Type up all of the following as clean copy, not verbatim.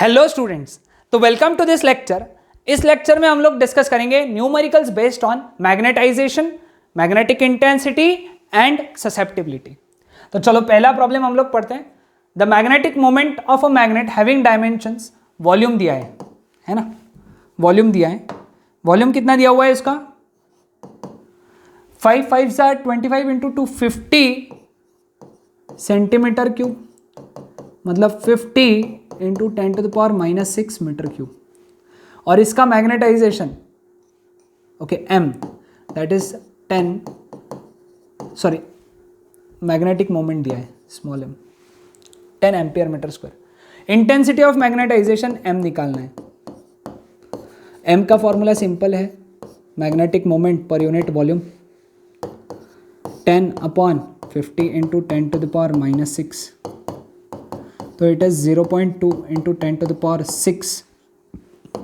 Hello students, तो welcome to this lecture. इस lecture में हम लोग डिस्कस करेंगे numericals based on magnetisation, magnetic intensity and susceptibility. तो चलो पहला प्रॉब्लम हम लोग पढ़ते हैं। The magnetic moment of a magnet having dimensions, volume दिया है ना, वॉल्यूम दिया है। वॉल्यूम कितना दिया हुआ है इसका? 5 5 25 इंटू 250 सेंटीमीटर क्यूब, मतलब 50 इंटू 10⁻⁻6 मीटर क्यूब। और इसका magnetisation okay m, that is 10, sorry magnetic moment दिया है small m, 10 ampere metre square. Intensity of magnetisation m निकालना है। m का फॉर्मूला सिंपल है, magnetic moment per unit volume 10/50 into 10⁻⁻6, तो इट इज 0.2 इंटू 10⁻⁶।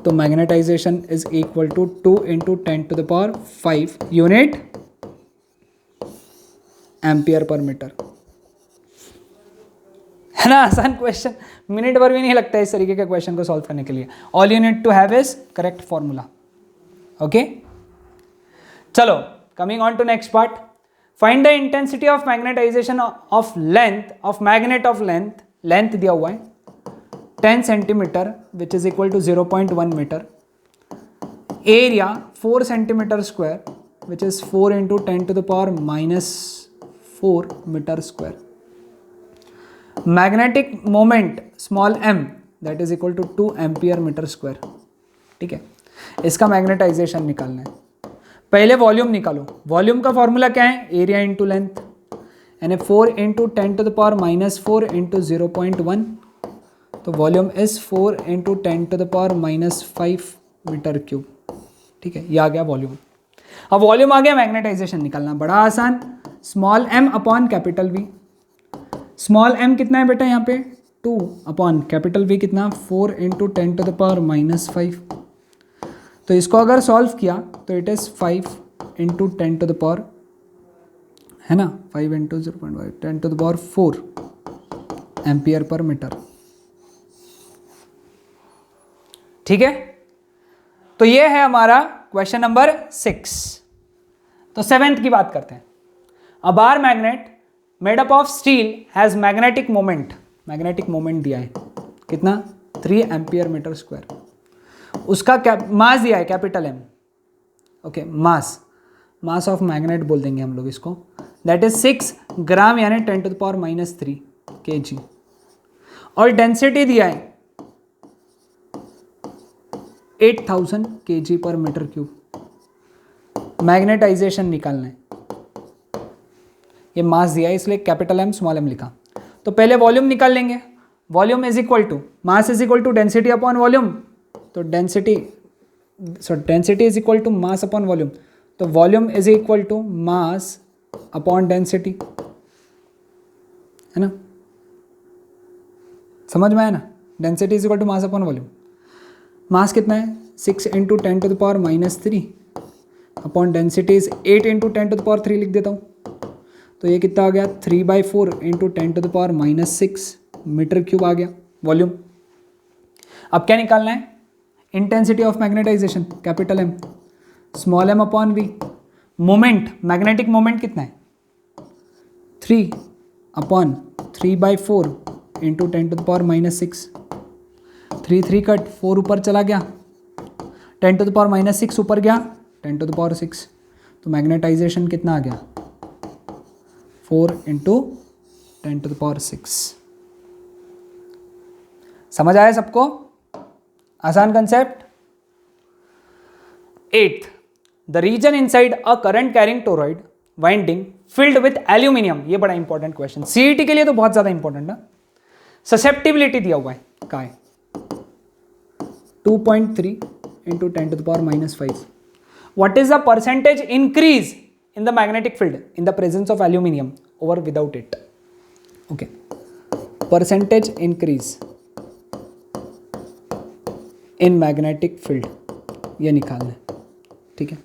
तो magnetisation is equal to 2 into 10⁵ unit ampere per metre. है ना, आसान क्वेश्चन, मिनट भर भी नहीं लगता है इस तरीके के क्वेश्चन को सॉल्व करने के लिए। All you need to have is correct formula. Okay, चलो coming on to next part. Find the intensity of magnetization of length of magnet of length दिया हुआ है 10 centimetre which is equal to 0.1 metre. Area 4 centimetre square which is 4 into 10⁻⁻4 metre square. Magnetic moment small m that is equal to 2 ampere metre square. ठीक है, इसका magnetisation निकालना है। पहले volume निकालो। वॉल्यूम का फॉर्मूला क्या है? एरिया इंटू लेंथ, यानी 4 इंटू 10⁻⁻4 इंटू 0.1, तो volume is 4 into 10⁻⁻5 metre cube. ठीक है, ये आ गया वॉल्यूम। अब वॉल्यूम आ गया, मैग्नेटाइजेशन निकालना बड़ा आसान। Small m upon capital V। Small m कितना है बेटा यहाँ पे? 2 अपॉन कैपिटल V कितना? 4 इंटू 10⁻⁻5। तो इसको अगर सॉल्व किया तो इट इज 5 इंटू 10⁻, है ना, 5 इंटू 0.5 10⁻4 एम्पियर पर मीटर। ठीक है, तो ये है हमारा क्वेश्चन नंबर 6। तो 7th की बात करते हैं। A bar magnet made up of steel has magnetic moment दिया है कितना? 3 एम्पियर मीटर स्क्वायर। उसका मास दिया है capital M। Okay, mass of magnet बोल देंगे हम लोग इसको, दैट इज 6 ग्राम यानी 10⁻³ kg। और डेंसिटी दिया है 8000 kg पर मीटर क्यूब। मैग्नेटाइजेशन निकालना है। ये मास दिया है इसलिए कैपिटल M स्मॉल m लिखा। तो पहले वॉल्यूम निकाल लेंगे। Volume is equal to mass is equal to density upon volume. तो density is equal to mass upon volume, तो volume is equal to mass upon density, है ना, समझ में आया ना? Density is equal to mass upon volume. Mass कितना है? 6 into 10⁻³ upon density is 8 into 10⁻³ लिख देता हूँ। तो ये कितना आ गया? 3/4 इंटू 10⁻6 मीटर क्यूब आ गया वॉल्यूम। अब क्या निकालना है? Intensity of magnetisation capital M, small m upon V। Moment, magnetic moment कितना है? 3 अपॉन 3/4 इंटू 10⁻6। 3 कट, 4 ऊपर चला गया, 10⁻6 ऊपर गया, 10⁻6। तो मैग्नेटाइजेशन कितना आ गया? 4 इंटू 10⁻6। समझ आया सबको? आसान concept. 8th, the region inside a current carrying toroid winding filled with aluminium. ये बड़ा इंपॉर्टेंट क्वेश्चन, सीईटी के लिए तो बहुत ज्यादा इंपॉर्टेंट है। ससेप्टिबिलिटी दिया हुआ है का है 2.3 into 10⁻⁻5। What is the percentage increase in the magnetic field in the presence of aluminum over without it? Okay, percentage increase in magnetic field ये निकालना है। ठीक है,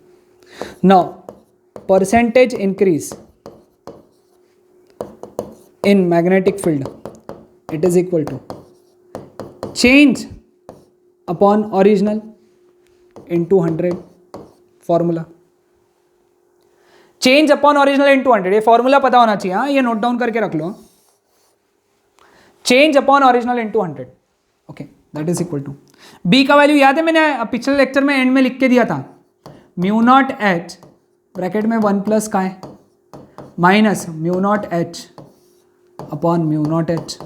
now percentage increase in magnetic field it is equal to change upon original into 100 formula. Change upon original into 100, ये formula पता होना चाहिए, हाँ, ये नोट डाउन करके रख लो। Change upon original into 100, okay, that is equal to B का वैल्यू याद है, मैंने पिछले लेक्चर में एंड में लिख के दिया था, म्यू नॉट एच ब्रैकेट में 1 प्लस का है minus mu naught H upon mu naught H.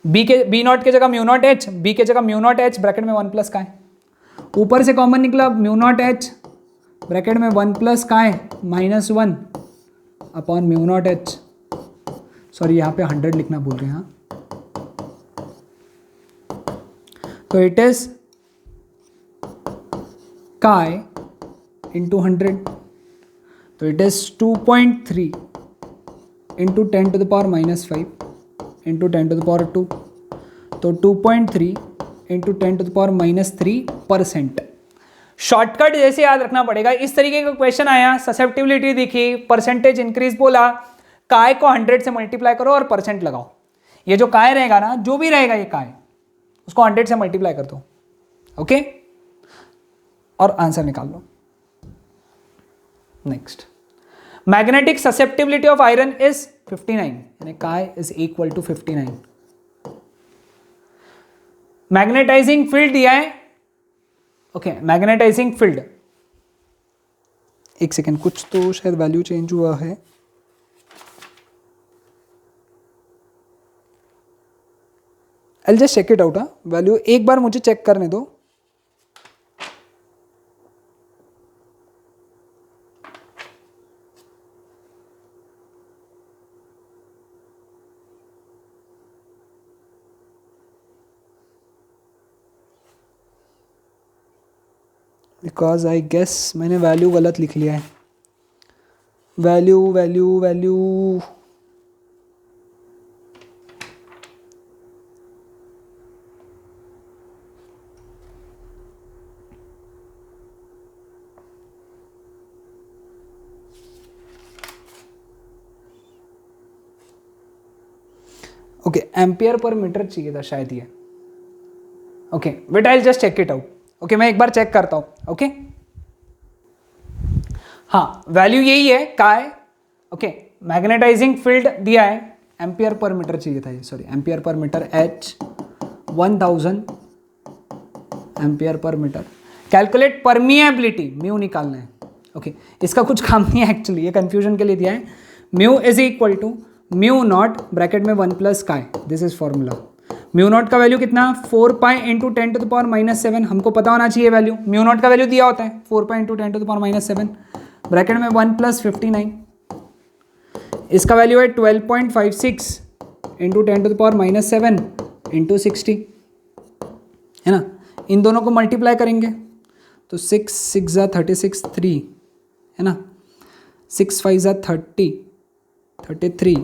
B naught के जगह म्यू नॉट एच, बी के जगह म्यू नॉट एच, ब्रैकेट में 1 प्लस का है। ऊपर से कॉमन निकला म्यू नॉट एच, ब्रैकेट में 1 प्लस का है -1 upon mu naught H. Sorry, यहाँ पे 100 लिखना भूल गए, हाँ। तो इट इज काय इंटू 100, तो it is 2.3 into 10 to the power -5 into 10 to the power 2, तो 2.3 into 10 to the power -3%। Shortcut जैसे याद रखना पड़ेगा, इस तरीके का क्वेश्चन आया, ससेप्टिबिलिटी दिखी, परसेंटेज इंक्रीज बोला, काय को 100 से मल्टीप्लाई करो और परसेंट लगाओ। ये जो काय रहेगा ना, जो भी रहेगा ये काय, उसको 100 से मल्टीप्लाई कर दो, ओके, और आंसर निकाल लो। Next, magnetic susceptibility of iron is 59, यानी chi is equal to 59। Magnetizing field दिया है, ओके, मैग्नेटाइजिंग फील्ड, एक सेकेंड, कुछ तो शायद वैल्यू चेंज हुआ है। I'll just check it out, value एक बार मुझे चेक करने दो। बिकॉज आई गेस मैंने वैल्यू गलत लिख लिया है। Value okay, ampere per metre चाहिए था शायद ये, okay, but I will just check it out. Okay, मैं एक बार चेक करता हूं, ओके। हाँ, वैल्यू यही है काय, ओके, मैग्नेटाइजिंग फील्ड दिया है, एम्पियर पर मीटर चाहिए था ये, sorry, ampere per metre, H 1000 ampere per metre. Calculate permeability, mu निकालना है, ओके, इसका कुछ काम नहीं है एक्चुअली, ये कंफ्यूजन के लिए दिया है। Mu is equal to mu naught bracket में 1 plus chi, this is formula. Mu naught का वैल्यू कितना, 4 pi into 10 to the power -7, हमको पता होना चाहिए वैल्यू, म्यू नॉट का वैल्यू दिया होता है 4 pi into 10 to the power -7, bracket में 1 प्लस 59, इसका वैल्यू है 12.56 into 10 to the power -7 into 60, है ना। इन दोनों को मल्टीप्लाई करेंगे तो 6 6 ज़ा 36 3, है ना, 6 5 ज़ा 30 33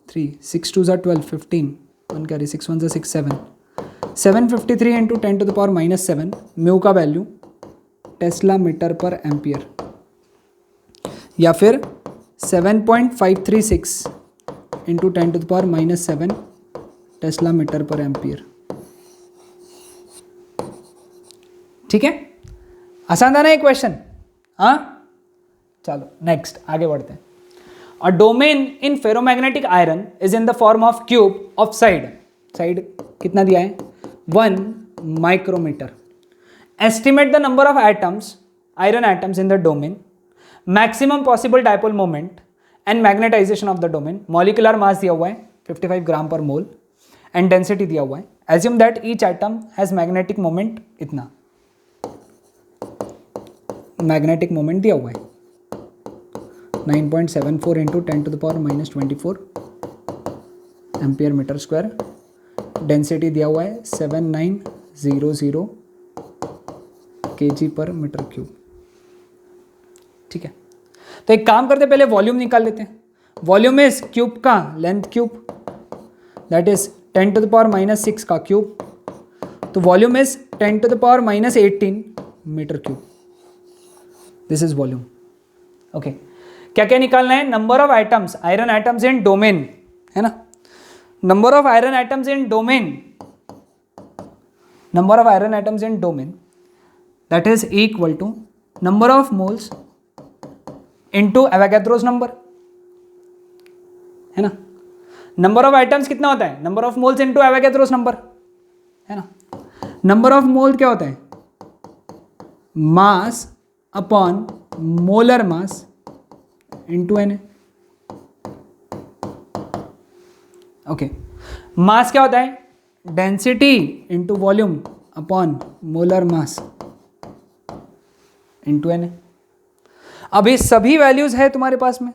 3, 6 2 ज़ा 12 15, 1 कैरी, 6 1 ज़ा 6 7, 753 into 10 to the power -7, mu का value tesla metre per ampere, या फिर 7.536 into 10 to the power -7 tesla metre per ampere. ठीक है, आसान था ना ये क्वेश्चन, हाँ। चलो नेक्स्ट आगे बढ़ते हैं। A domain in ferromagnetic iron is in the form of cube of side कितना दिया है, 1 micrometer. Estimate the number of atoms, iron atoms in the domain, maximum possible dipole moment and magnetization of the domain. Molecular mass दिया हुआ है 55 ग्राम पर मोल and density दिया हुआ है. Assume that each atom has magnetic moment इतना, magnetic moment दिया हुआ है 9.74 into 10 to the power -24 ampere metre square, density दिया हुआ है 7900 kg पर मीटर क्यूब। ठीक है, तो एक काम करते पहले वॉल्यूम निकाल लेते हैं। वॉल्यूम इज क्यूब का length cube, that is 10 to the power -6 का क्यूब, तो volume is 10 to the power -18 metre cube, this is volume. Okay, क्या क्या निकालना है, number of items, iron items in domain, है ना, number of iron items in domain number of iron atoms in domain, that is equal to number of moles into Avogadro's number, है ना. Number of items कितना होता है, number of moles into Avogadro's number, है ना. Number of mole क्या होता है, mass upon molar mass into N. Okay, mass क्या होता है, density into volume upon molar mass into N. अब ये सभी वैल्यूज है तुम्हारे पास में,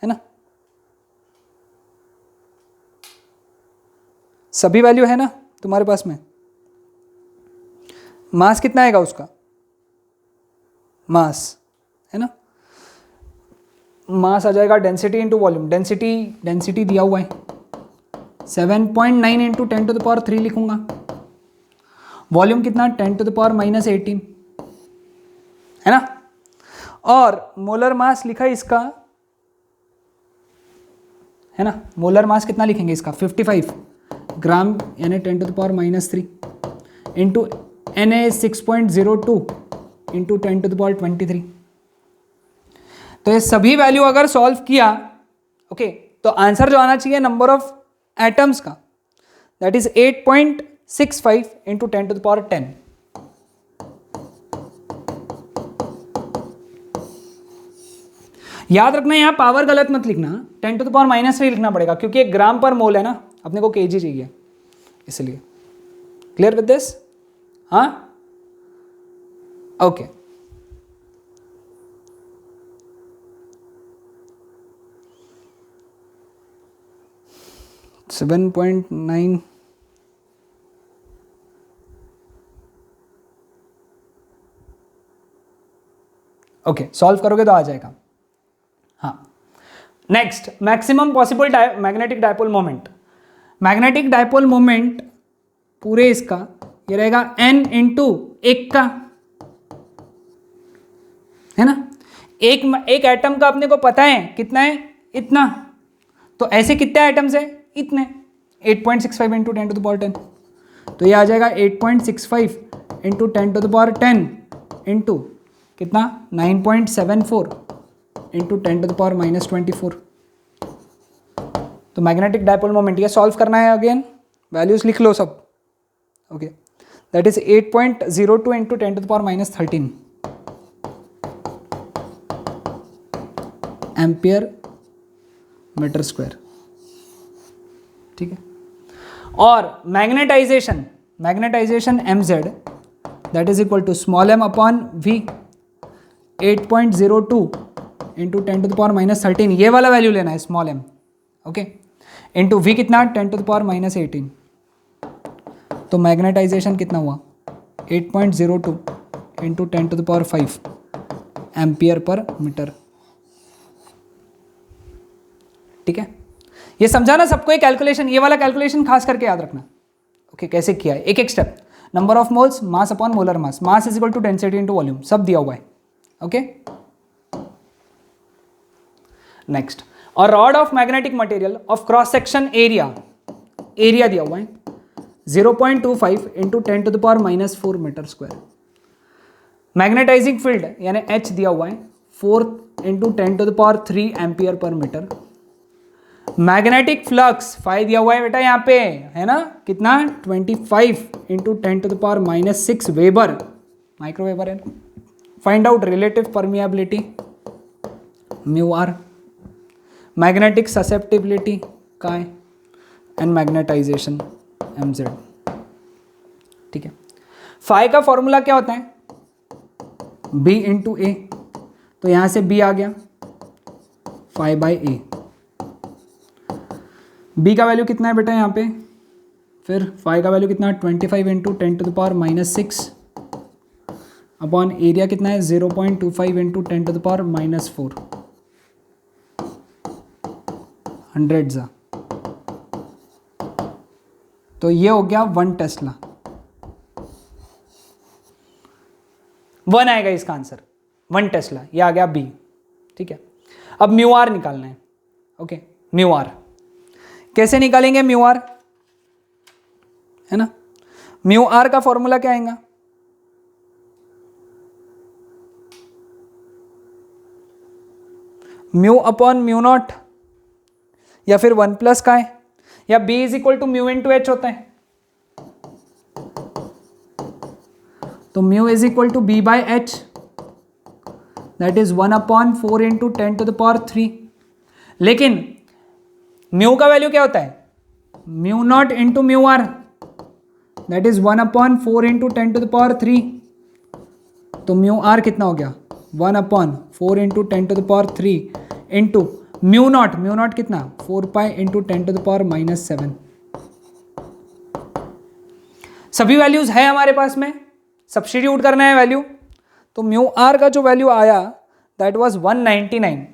है ना, सभी वैल्यू है ना तुम्हारे पास में. मास कितना आएगा उसका, मास, है ना, मास आ जाएगा डेंसिटी इंटू वॉल्यूम. डेंसिटी दिया हुआ है 7.9 इंटू 10⁻³ लिखूंगा. वॉल्यूम कितना 10⁻−18, है ना. और मोलर मास लिखा है इसका, है ना, मोलर मास कितना लिखेंगे इसका 55 ग्राम यानी 10⁻³ इंटू Na 6.02 इंटू 10⁻23. तो ये सभी वैल्यू अगर सॉल्व किया, ओके, तो आंसर जो आना चाहिए नंबर ऑफ एटम्स का, दैट इज 8.65 इंटू 10⁻10. याद रखना यहाँ पावर गलत मत लिखना, 10⁻³ लिखना पड़ेगा क्योंकि एक ग्राम पर मोल है ना, अपने को केजी चाहिए, इसलिए. Clear with this? हाँ, ओके. सेवन 7.9 ओके, सॉल्व करोगे तो आ जाएगा. हाँ, next, maximum possible magnetic dipole moment. Magnetic dipole moment पूरे इसका ये रहेगा n इंटू 1 का, है ना. एक एटम का अपने को पता है कितना है, इतना. तो ऐसे कितने एटम्स है, इतने. 8.65 इंटू 10⁻10. तो ये आ जाएगा 8.65 इंटू 10⁻10 इंटू कितना 9.74 इंटू 10⁻−24. तो मैग्नेटिक डायपोल मोमेंट ये सॉल्व करना है. अगेन वैल्यूज लिख लो सब. Okay, that is 8.02 into 10⁻−13 ampere metre square. ठीक है. और magnetisation mz that is equal to small m upon v 8.02 into 10⁻−13. ये वाला वैल्यू लेना है small m. Okay, into v कितना 10⁻−18. तो मैग्नेटाइजेशन कितना हुआ 8.02 इंटू 10⁵ एम्पियर पर मीटर. ठीक है, ये समझाना सबको. एक कैलकुलेशन, ये वाला कैलकुलेशन खास करके याद रखना. ओके, कैसे किया है, एक एक step. Number of moles, mass upon molar mass, mass is equal to density into volume, सब दिया हुआ है. ओके, नेक्स्ट, और rod of magnetic material of cross section area दिया हुआ है 0.25 into 10⁻⁻4 metre square. Magnetising field यानी H दिया हुआ है 4 into 10⁻³ ampere per metre. Magnetic flux phi दिया हुआ है बेटा यहाँ पे, है ना, कितना 25 इंटू 10⁻⁻6 वेबर, माइक्रोवेबर है. Find out relative permeability mu r, magnetic susceptibility chi, and magnetisation mz. ठीक है. फाई का फॉर्मूला क्या होता है, b इंटू ए. तो यहां से b आ गया फाई बाई ए. b का वैल्यू कितना है बेटा यहाँ पे, फिर फाई का वैल्यू कितना 25 इंटू 10⁻⁻6 अपॉन एरिया कितना है 0.25 इंटू 10⁻⁻4 100 जा. तो ये हो गया 1 टेस्ला. 1 आएगा इसका आंसर, 1 टेस्ला. ये आ गया बी. ठीक है. अब म्यू आर निकालना है. ओके, म्यू आर कैसे निकालेंगे, म्यू आर, है ना, म्यू आर का फॉर्मूला क्या आएगा? म्यू अपॉन म्यू नॉट, या फिर 1 प्लस का है, या B is equal to mu into H होता है। तो mu is equal to B by H, that is 1 upon 4 into 10 to the power 3। लेकिन म्यू का वैल्यू क्या होता है? Mu naught into mu r, that is 1 upon 4 into 10 to the power 3। तो mu r कितना हो गया? 1 upon 4 into 10 to the power 3 into mu naught कितना? 4 pi into 10 to the power -7। सभी वैल्यूज है हमारे पास में, सब्स्टिट्यूट करना है वैल्यू। तो म्यू आर का जो वैल्यू आया दैट वाज 199।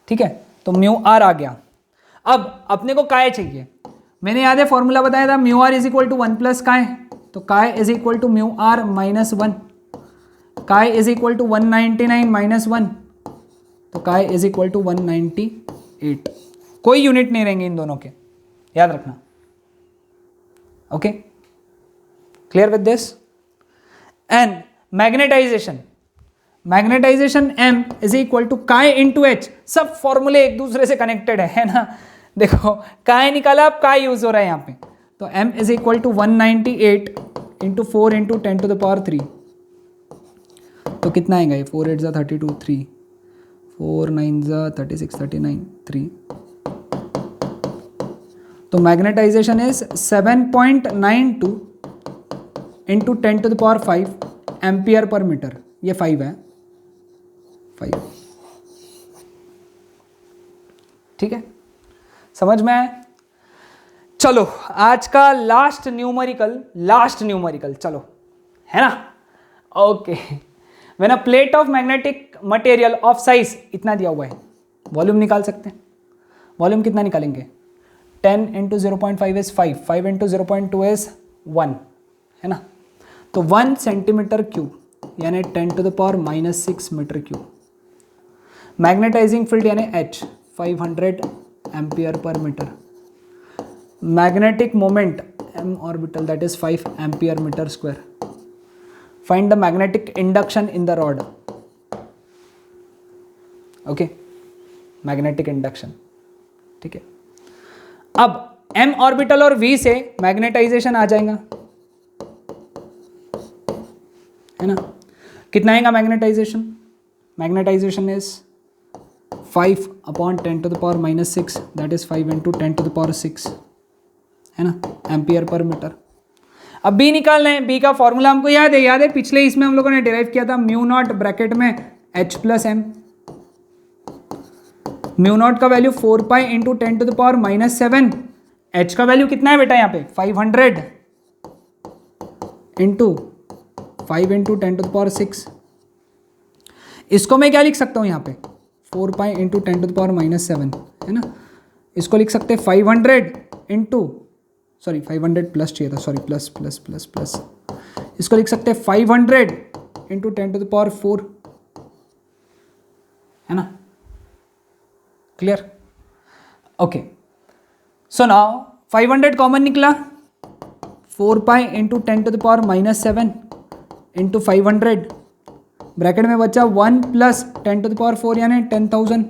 ठीक है, तो म्यू आर आ गया। अब अपने को काय चाहिए, मैंने याद है फॉर्मूला बताया था mu r is equal to 1 plus chi, तो chi is equal to mu r minus 1, chi is equal to 199 minus 1, तो काय इज इक्वल टू 198। कोई यूनिट नहीं रहेंगे इन दोनों के, याद रखना। Okay, clear with this? And magnetisation m is equal to chi into H. सब फॉर्मूले एक दूसरे से कनेक्टेड है ना। देखो काय निकाला, अब काय यूज हो रहा है यहाँ पे। तो m is equal to 198 into 4 into 10 to the power 3। तो कितना आएगा ये? 4 8 जा 32, 3 4 9 जा 36 39 3। तो magnetisation is 7.92 into 10 to the power 5 ampere per metre. ये 5 है, 5। ठीक है, समझ में आया? चलो आज का लास्ट न्यूमेरिकल चलो, है ना? Okay, when a plate of magnetic material of size, इतना दिया हुआ है, वॉल्यूम निकाल सकते हैं। वॉल्यूम कितना निकालेंगे? 10 इंटू 0.5 इज 5, 5 इंटू 0.2 इज 1, है ना? तो 1 सेंटीमीटर क्यूब यानी 10 to the power -6 metre cube. Magnetising field यानी H 500 ampere per metre. Magnetic moment m orbital that is 5 ampere metre square. Find the magnetic induction in the rod. Okay, magnetic induction. ठीक है, अब m orbital और v से magnetisation आ जाएगा, है ना? कितना आएगा magnetisation? Magnetisation is 5 upon 10 to the power -6, that is 5 into 10 to the power 6, है ना, एम्पियर पर मीटर। अब बी निकालना है। बी का फॉर्मूला हमको याद है, पिछले इसमें हम लोगों ने डिराइव किया था, म्यू नॉट ब्रैकेट में h plus M. Mu naught का value 4 pi into 10 to the power -7। h का वैल्यू कितना है बेटा यहाँ पे? 500 into 5 into 10 to the power 6। इसको मैं क्या लिख सकता हूँ यहाँ पे? 4 pi into 10 to the power -7, है ना? इसको लिख सकते हैं 500 इंटू, सॉरी 500 प्लस चाहिए था, sorry plus plus plus plus. इसको लिख सकते हैं 500 इंटू 10 टू द पावर 4, है ना? Clear? Okay, so now 500 common निकला, 4 pi into 10 to the power -7 into 500, bracket में बचा 1 प्लस 10 टू द पावर 4 यानी 10,000।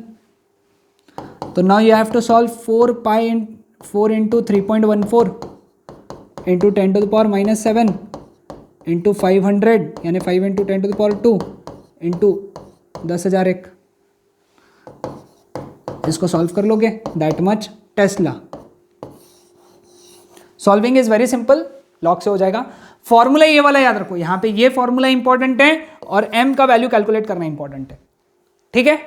तो now you have to solve 4 into 3.14 into 10 to the power -7 into 500 यानी 5 into 10 to the power 2 into 10,001। इसको solve कर लोगे, that much tesla. Solving is very simple, log से हो जाएगा। फॉर्मूला ये वाला याद रखो, यहां पे ये फॉर्मूला इंपॉर्टेंट है और m का वैल्यू कैलकुलेट करना इंपॉर्टेंट है। ठीक है,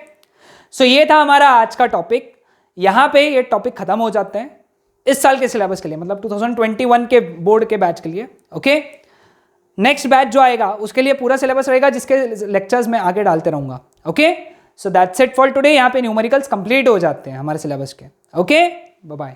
सो ये था हमारा आज का टॉपिक। यहां पे ये टॉपिक खत्म हो जाते हैं इस साल के सिलेबस के लिए, मतलब 2021 के बोर्ड के बैच के लिए। ओके, नेक्स्ट बैच जो आएगा उसके लिए पूरा सिलेबस रहेगा, जिसके लेक्चर्स मैं आगे डालते रहूंगा। Okay, so that's it for today. यहाँ पे न्यूमेरिकल्स कंप्लीट हो जाते हैं हमारे सिलेबस के। Okay, bye bye.